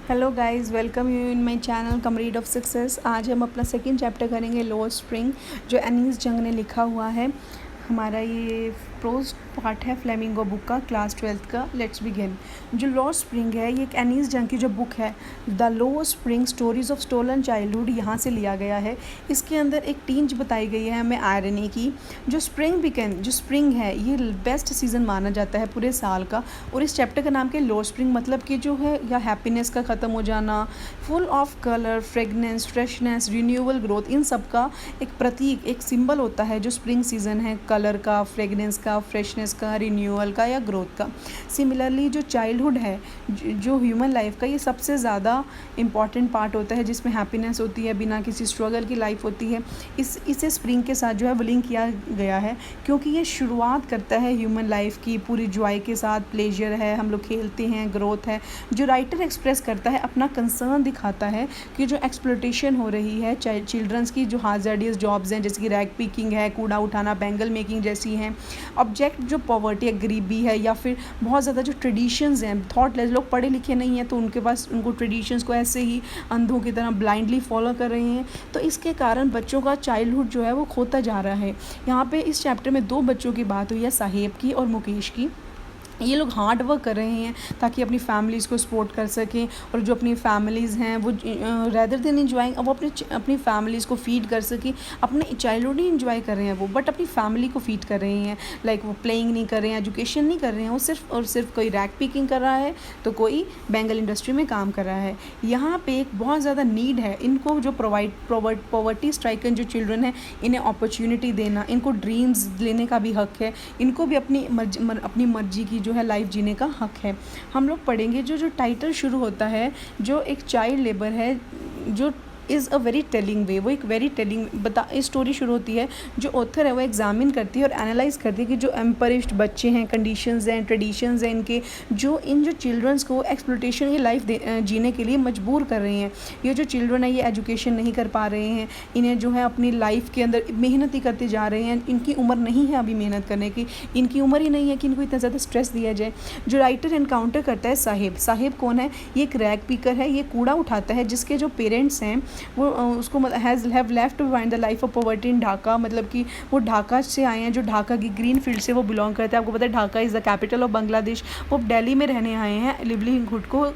Hello guys, welcome you in my channel comrade of success. आज हम अपना second chapter करेंगे लॉ स्प्रिंग, जो एनीस जंग ने लिखा हुआ है। हमारा ये प्रोज पार्ट है फ्लेमिंगो बुक का, क्लास 12th का। Let's begin. जो लॉ स्प्रिंग है ये एक एनीस जंग की जो बुक है, द लॉ spring stories of stolen childhood, यहाँ से लिया गया है। इसके अंदर एक टींज बताई गई है हमें आयरनी की। जो स्प्रिंग है ये बेस्ट सीज़न माना जाता है पूरे साल का। और इस चैप्टर का नाम क्या है? लॉ स्प्रिंग, मतलब कि जो है या हैप्पीनेस का ख़त्म हो जाना, full of colour, fragrance, freshness, renewal, growth, इन सब का एक प्रतीक, एक सिंबल होता है जो स्प्रिंग सीज़न है, कलर का, फ्रेगनेंस का, फ्रेशनेस का, रिन्यूअल का या ग्रोथ का। सिमिलरली जो चाइल्डहुड है, जो ह्यूमन लाइफ का, ये सबसे ज़्यादा इम्पॉर्टेंट पार्ट होता है, जिसमें हैप्पीनेस होती है, बिना किसी स्ट्रगल की लाइफ होती है। इसे स्प्रिंग के साथ जो है वो लिंक किया गया है, क्योंकि ये शुरुआत करता है ह्यूमन लाइफ की पूरी जॉय के साथ। प्लेजर है, हम लोग खेलते हैं, ग्रोथ है। जो राइटर एक्सप्रेस करता है, अपना कंसर्न दिखाता है कि जो एक्सप्लॉयटेशन हो रही है चिल्ड्रंस की, जो हाजर्डियस जॉब्स हैं जैसे कि रैग पिकिंग है, कूड़ा उठाना, बैंगल मेकिंग जैसी हैं। ऑब्जेक्ट जो पॉवर्टी है, गरीबी है, या फिर बहुत ज़्यादा जो ट्रेडिशंस हैं, थॉटलेस लोग पढ़े लिखे नहीं हैं तो उनके पास उनको ट्रेडिशंस को ऐसे ही अंधों की तरह ब्लाइंडली फॉलो कर रहे हैं। तो इसके कारण बच्चों का चाइल्डहुड जो है वो खोता जा रहा है। यहाँ पे इस चैप्टर में दो बच्चों की बात हुई है, साहेब की और मुकेश की। ये लोग हार्ड वर्क कर रहे हैं ताकि अपनी फैमिलीज़ को सपोर्ट कर सकें, और जो अपनी फैमिलीज़ हैं वो रैदर देन इंजॉइंग, अब वो अपनी फैमिलीज़ को फीड कर सकें। अपने चाइल्डहुड ही इंजॉय कर रहे हैं वो, बट अपनी फैमिली को फीड कर रहे हैं। लाइक वो प्लेइंग नहीं कर रहे हैं, एजुकेशन नहीं कर रहे हैं, वो सिर्फ और सिर्फ कोई रैक पिकिंग कर रहा है तो कोई बैंगल इंडस्ट्री में काम कर रहा है। यहाँ पे एक बहुत ज़्यादा नीड है इनको, जो पॉवर्टी स्ट्राइकन जो चिल्ड्रन है, इन्हें अपॉर्चुनिटी देना, इनको ड्रीम्स लेने का भी हक है, इनको भी अपनी मर्जी की जो है लाइफ जीने का हक है। हम लोग पढ़ेंगे जो टाइटल शुरू होता है, जो एक चाइल्ड लेबर है, जो इज़ अ वेरी टेलिंग वे, वो एक वेरी टेलिंग स्टोरी शुरू होती है। जो ऑथर है वो एग्जामिन करती है और एनालाइज करती है कि जो एम्परिश्ड बच्चे हैं, कंडीशंस हैं, ट्रेडिशंस हैं इनके, जो चिल्ड्रंस को एक्सप्लॉयटेशन की लाइफ जीने के लिए मजबूर कर रहे हैं। ये जो चिल्ड्रन है ये एजुकेशन नहीं कर पा रहे हैं, इन्हें जो है अपनी लाइफ के अंदर मेहनत ही करते जा रहे हैं। इनकी उम्र नहीं है अभी मेहनत करने की, इनकी उम्र ही नहीं है कि इनको इतना ज़्यादा स्ट्रेस दिया जाए। जो राइटर एनकाउंटर करता है साहेब कौन है? ये एक रैग पिकर है, ये कूड़ा उठाता है, जिसके जो पेरेंट्स हैं वो उसको have left behind the life of poverty in Dhaka, मतलब कि वो ढाका से आए हैं, जो ढाका की ग्रीन फील्ड से वो बिलोंग करते हैं। आपको पता है Dhaka is the capital of Bangladesh. वो दिल्ली में रहने आए हैं लिवलीहुड को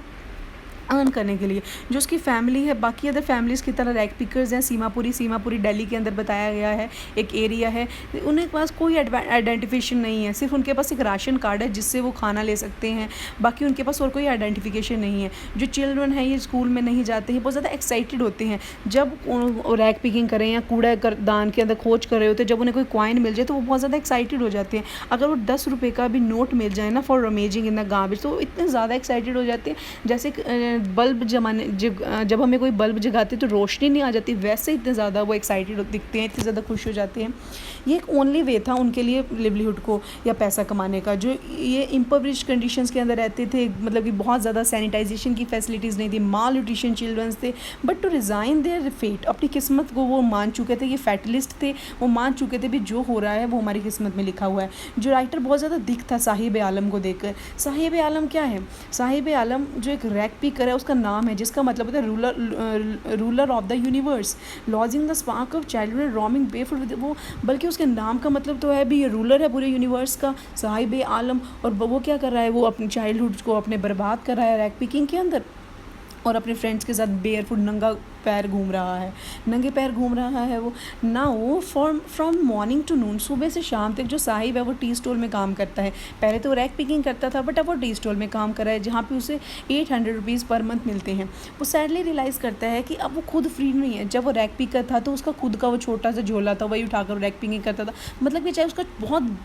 अर्न करने के लिए। जो उसकी फैमिली है, बाकी अदर फैमिलीज़ की तरह रैग पिकर्स हैं। सीमापुरी दिल्ली के अंदर बताया गया है, एक एरिया है। उनके पास कोई आइडेंटिफिकेशन नहीं है, सिर्फ उनके पास एक राशन कार्ड है जिससे वो खाना ले सकते हैं, बाकी उनके पास और कोई आइडेंटिफिकेशन नहीं है। जो चिल्ड्रन है ये स्कूल में नहीं जाते हैं, बहुत ज़्यादा एक्साइटेड होते हैं जब रैग पिकिंग करें या कूड़ा दान के अंदर खोज कर रहे होते हैं। जब उन्हें कोई कॉइन मिल जाए तो वो बहुत ज़्यादा एक्साइटेड हो जाते हैं। अगर वो 10 रुपये का भी नोट मिल जाए ना, फॉर रमेजिंग इन द गार्बेज, तो इतने ज़्यादा एक्साइटेड हो जाते हैं जैसे बल्ब जब हमें कोई बल्ब जगाते तो रोशनी नहीं आ जाती, वैसे इतने ज़्यादा वो एक्साइटेड दिखते हैं, इतने ज़्यादा खुश हो जाते हैं। ये एक ओनली वे था उनके लिए लिवलीहुड को या पैसा कमाने का। जो ये इम्पोवरिश्ड कंडीशंस के अंदर रहते थे, मतलब कि बहुत ज़्यादा सैनिटाइजेशन की फैसिलिटीज़ नहीं थी, माल न्यूट्रिशन चिल्ड्रंस थे, but to resign their fate, अपनी किस्मत को वो मान चुके थे। ये फैटलिस्ट थे, वो मान चुके थे भी जो हो रहा है वो हमारी किस्मत में लिखा हुआ है। जो राइटर बहुत ज़्यादा दिख था साहिब आलम को देखकर। साहिब आलम क्या है? साहिब आलम जो एक रैग पिकर है, उसका नाम है जिसका मतलब होता है ruler of the universe, longing the spark of childhood roaming barefoot with, वो बल्कि उसके नाम का मतलब तो है भी ये रूलर है पूरे यूनिवर्स का, साहिब आलम। और वो क्या कर रहा है? वो अपने चाइल्डहुड को अपने बर्बाद कर रहा है रैग पिकिंग के अंदर, और अपने फ्रेंड्स के साथ बेयरफुट नंगे पैर घूम रहा है वो नाउ फ्रॉम मॉर्निंग टू नून, सुबह से शाम तक। जो साहिब है वो टी स्टॉल में काम करता है। पहले तो रैग पिकिंग करता था, बट अब वो टी स्टॉल में काम कर रहा है, जहाँ पे उसे 800 रुपीज़ पर मंथ मिलते हैं। वो सैडली रियलाइज़ करता है कि अब वो खुद फ्री नहीं है। जब वो रैग पिकर था तो उसका खुद का वो छोटा सा झोला था, वही उठाकर रैग पिकिंग करता था, मतलब कि चाहे उसका बहुत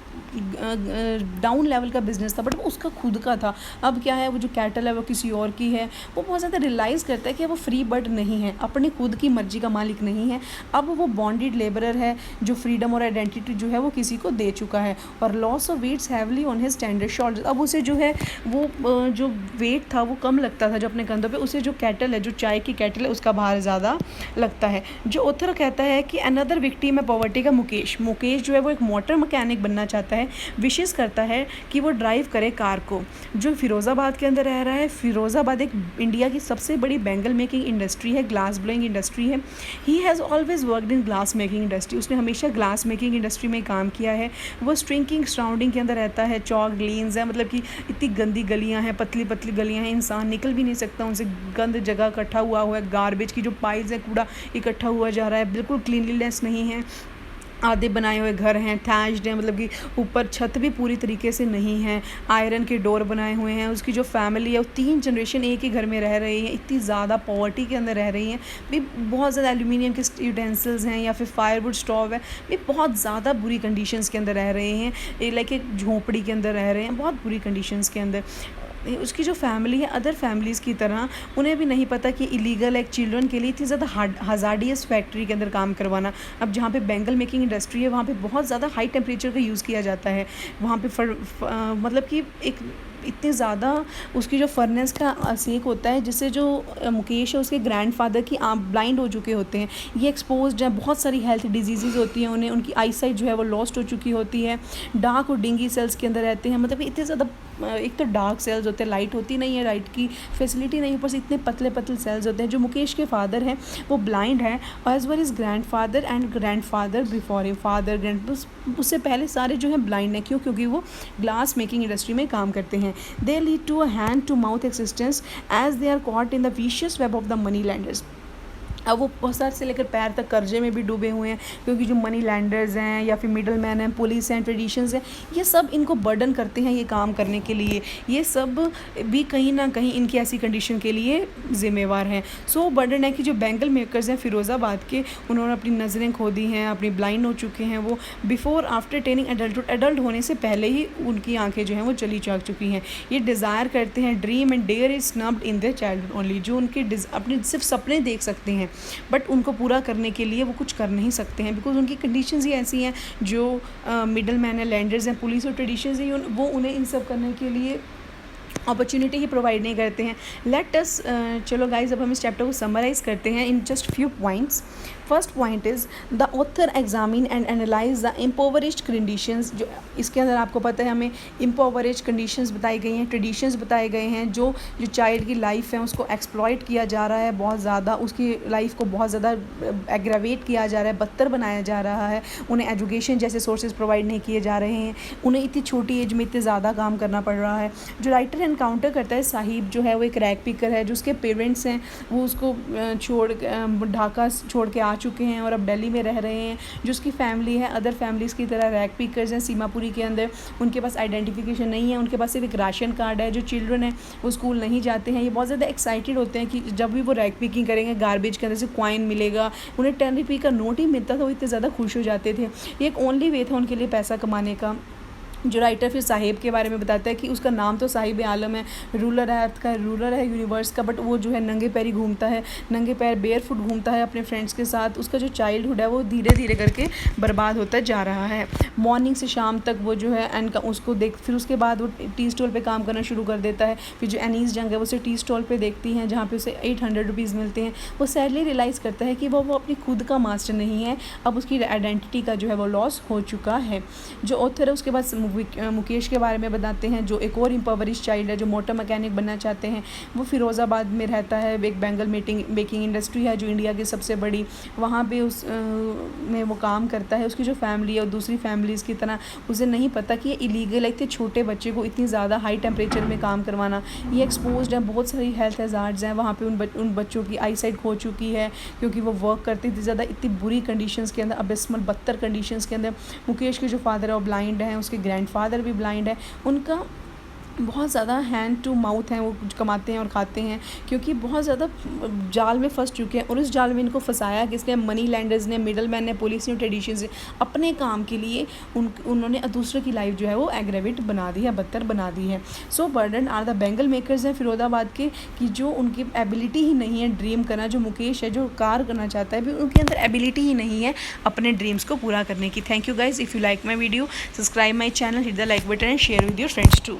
डाउन लेवल का बिजनेस था, बट वो उसका खुद का था। अब क्या है, वो जो कैटल है वो किसी और की है। वो बहुत ज़्यादा रियलाइज़ करता है कि वो फ्री बर्ड नहीं है, अपनी खुद की मर्जी का मालिक नहीं है। अब वो बॉन्डेड लेबरर है, जो फ्रीडम और आइडेंटिटी जो है वो किसी को दे चुका है, और loss of weights heavily on his standard shoulders. अब उसे जो है वो जो वेट था वो कम लगता था जो अपने कंधों पे, उसे जो कैटल है, जो चाय की कैटल है, उसका भार ज़्यादा लगता है। जो ऑथर कहता है कि अनदर विक्टिम है पॉवर्टी का मुकेश जो है वो एक मोटर मैकेनिक बनना चाहता है, है, विशेष करता है कि वो ड्राइव करे कार को। जो फ़िरोज़ाबाद के अंदर रह रहा है, फ़िरोज़ाबाद एक इंडिया की सबसे बड़ी बैंगल मेकिंग इंडस्ट्री है, ग्लास ब्लोइंग इंडस्ट्री है। He has always worked in glass making industry, उसने हमेशा ग्लास मेकिंग इंडस्ट्री में काम किया है। वो स्ट्रिंकिंग सराउंडिंग के अंदर रहता है, चौक लेन्स है, मतलब कि इतनी गंदी गलियाँ हैं, पतली पतली गलियाँ हैं, इंसान निकल भी नहीं सकता उनसे, गंद जगह इकट्ठा हुआ है, गार्बेज की जो पाइल्स है, कूड़ा इकट्ठा हुआ जा रहा है, बिल्कुल क्लीनलीनेस नहीं है। आधे बनाए हुए घर हैं, थैच्ड हैं, मतलब कि ऊपर छत भी पूरी तरीके से नहीं है, आयरन के डोर बनाए हुए हैं। उसकी जो फैमिली है वो 3 जनरेशन एक ही घर में रह रही है, इतनी ज़्यादा पॉवर्टी के अंदर रह रही हैं भी। बहुत ज़्यादा एल्यूमिनियम के यूटेंसिल्स हैं या फिर फायरवुड स्टोव है भी, बहुत ज़्यादा बुरी कंडीशंस के अंदर रह रहे हैं, लाइक एक झोंपड़ी के अंदर रह रहे हैं, बहुत बुरी कंडीशंस के अंदर। उसकी जो फैमिली है अदर फैमिलीज़ की तरह, उन्हें भी नहीं पता कि इलीगल एक चिल्ड्रन के लिए इतनी ज़्यादा हज़ार्डियस फैक्ट्री के अंदर काम करवाना। अब जहाँ पे बैंगल मेकिंग इंडस्ट्री है वहाँ पे बहुत ज़्यादा हाई टेम्परेचर का यूज़ किया जाता है। वहाँ पे मतलब कि एक इतनी ज़्यादा उसकी जो फर्नेस का सेक होता है, जिससे जो मुकेश है उसके ग्रैंडफादर की आँख ब्लाइंड हो चुके होते हैं, ये एक्सपोज्ड हैं, बहुत सारी हेल्थ डिजीज़ होती हैं उन्हें, उनकी आई साइट जो है वो लॉस्ट हो चुकी होती है, डार्क और डिंगी सेल्स के अंदर रहते हैं। मतलब इतने ज़्यादा, एक तो डार्क सेल्स होते हैं, लाइट होती नहीं है, लाइट की फैसिलिटी नहीं, ऊपर से इतने पतले पतले सेल्स होते हैं। जो मुकेश के फादर हैं वो ब्लाइंड है, as well is grandfather and grandfather before him, father grand उससे पहले सारे जो हैं ब्लाइंड हैं। क्यों? क्योंकि वो ग्लास मेकिंग इंडस्ट्री में काम करते हैं। They lead to a hand-to-mouth existence as they are caught in the vicious web of the money lenders. अब वो बहुत सर से लेकर पैर तक कर्जे में भी डूबे हुए हैं, क्योंकि जो मनी लैंडर्स हैं या फिर मिडल मैन हैं, पुलिस हैं, ट्रेडिशंस हैं, ये सब इनको बर्डन करते हैं ये काम करने के लिए। ये सब भी कहीं ना कहीं इनकी ऐसी कंडीशन के लिए ज़िम्मेवार हैं। सो बर्डन है कि जो बैंगल मेकर्स हैं फ़िरोज़ाबाद के, उन्होंने अपनी नज़रें खो दी हैं, अपनी ब्लाइंड हो चुके हैं वो, before after tending adulthood, adult होने से पहले ही उनकी आँखें जो हैं वो चली जा चुकी हैं। ये डिज़ायर करते हैं, dream and dare is snubbed in their childhood only, जो उनके अपने सिर्फ सपने देख सकते हैं बट उनको पूरा करने के लिए वो कुछ कर नहीं सकते हैं, बिकॉज उनकी कंडीशंस ही ऐसी हैं। जो मिडल मैन है, लैंडर्स हैं, पुलिस और ट्रेडिशंस हैं, वो उन्हें इन सब करने के लिए अपॉर्चुनिटी ही प्रोवाइड नहीं करते हैं। लेट अस चलो गाइज, अब हम इस चैप्टर को समराइज़ करते हैं in just few points. First point is the author examine and analyze the impoverished conditions. जो इसके अंदर आपको पता है हमें इम्पोवरिश्ड कंडीशंस बताई गई हैं, ट्रेडिशंस बताए गए हैं। जो चाइल्ड की लाइफ है उसको एक्सप्लॉइट किया जा रहा है बहुत ज़्यादा, उसकी लाइफ को बहुत ज़्यादा एग्रावेट किया जा रहा है, बदतर बनाया जा रहा है। उन्हें एजुकेशन जैसे सोर्सेज प्रोवाइड नहीं किए जा रहे हैं, उन्हें इतनी छोटी एज में इतने ज़्यादा काम करना पड़ रहा है। जो राइटर एनकाउंटर करता है साहिब, जो है वो एक रैग पिकर है, जो उसके पेरेंट्स हैं वो उसको ढाका छोड़ के आ चुके हैं और अब दिल्ली में रह रहे हैं। जो उसकी फैमिली है अदर फैमिलीज़ की तरह रैग पिकर्स हैं सीमापुरी के अंदर, उनके पास आइडेंटिफिकेशन नहीं है, उनके पास सिर्फ एक राशन कार्ड है। जो चिल्ड्रन है वो स्कूल नहीं जाते हैं। ये बहुत ज़्यादा एक्साइटेड होते हैं कि जब भी वो रैग पिकिंग करेंगे गार्बेज के अंदर से कॉइन मिलेगा। उन्हें 10 रुपये का नोट ही मिलता था, वो इतने ज़्यादा खुश हो जाते थे। ये एक ओनली वे था उनके लिए पैसा कमाने का। जो राइटर फिर साहिब के बारे में बताता है कि उसका नाम तो साहिब आलम है, रूलर है अर्थ का, रूलर है यूनिवर्स का, बट वो जो है नंगे पैर ही घूमता है, नंगे पैर बेयर फुट घूमता है अपने फ्रेंड्स के साथ। उसका जो चाइल्डहुड है वो धीरे धीरे करके बर्बाद होता जा रहा है। मॉर्निंग से शाम तक वो जो है एंड उसको देख, फिर उसके बाद वो टी स्टॉल पर काम करना शुरू कर देता है। फिर जो एनीस जंग है वो उसे टी स्टॉल पर देखती हैं जहाँ पर उसे 800 रुपीज़ मिलते हैं। वो सैडली रियलाइज़ करता है कि वो अपनी खुद का मास्टर नहीं है, अब उसकी आइडेंटिटी का जो है वो लॉस हो चुका है। जो ऑथर है उसके बाद मुकेश के बारे में बताते हैं, जो एक और इम्पावरिश चाइल्ड है, जो मोटर मैकेनिक बनना चाहते हैं। वो फ़िरोज़ाबाद में रहता है, एक बैंगल मेकिंग इंडस्ट्री है जो इंडिया की सबसे बड़ी, वहाँ पे उस में वो काम करता है। उसकी जो फैमिली है और दूसरी फैमिलीज़ की तरह उसे नहीं पता कि ये इलीगल है इतने छोटे बच्चे को इतनी ज़्यादा हाई टेम्परेचर में काम करवाना। ये एक्सपोज्ड है, बहुत सारी हेल्थ हैज़ार्ड्स हैं वहाँ पे। उन बच्चों की आई साइट खो चुकी है क्योंकि वो वर्क करते थे ज़्यादा इतनी बुरी कंडीशंस के अंदर, अबिस्मल बदतर कंडीशंस के अंदर। मुकेश के जो फादर है वो ब्लाइंड हैं, उसके ग्रैंडफादर भी ब्लाइंड है। उनका बहुत ज़्यादा हैंड टू माउथ हैं, वो कुछ कमाते हैं और खाते हैं क्योंकि बहुत ज़्यादा जाल में फंस चुके हैं। और उस जाल में इनको फंसाया किसने? मनी लैंडर्स ने, मिडल मैन ने, पुलिस ने, ट्रेडिशंस ने। अपने काम के लिए उन्होंने दूसरे की लाइफ जो है वो एग्रेवेट बना दी है, बदतर बना दी है। So burden are the bangle makers हैं फ़िरोज़ाबाद के, कि जो उनकी एबिलिटी ही नहीं है ड्रीम करना। जो मुकेश है जो कार करना चाहता है भी, उनके अंदर एबिलिटी ही नहीं है अपने ड्रीम्स को पूरा करने की। Thank you guys. If you like my video, subscribe my channel, hit the like button and share with your friends to.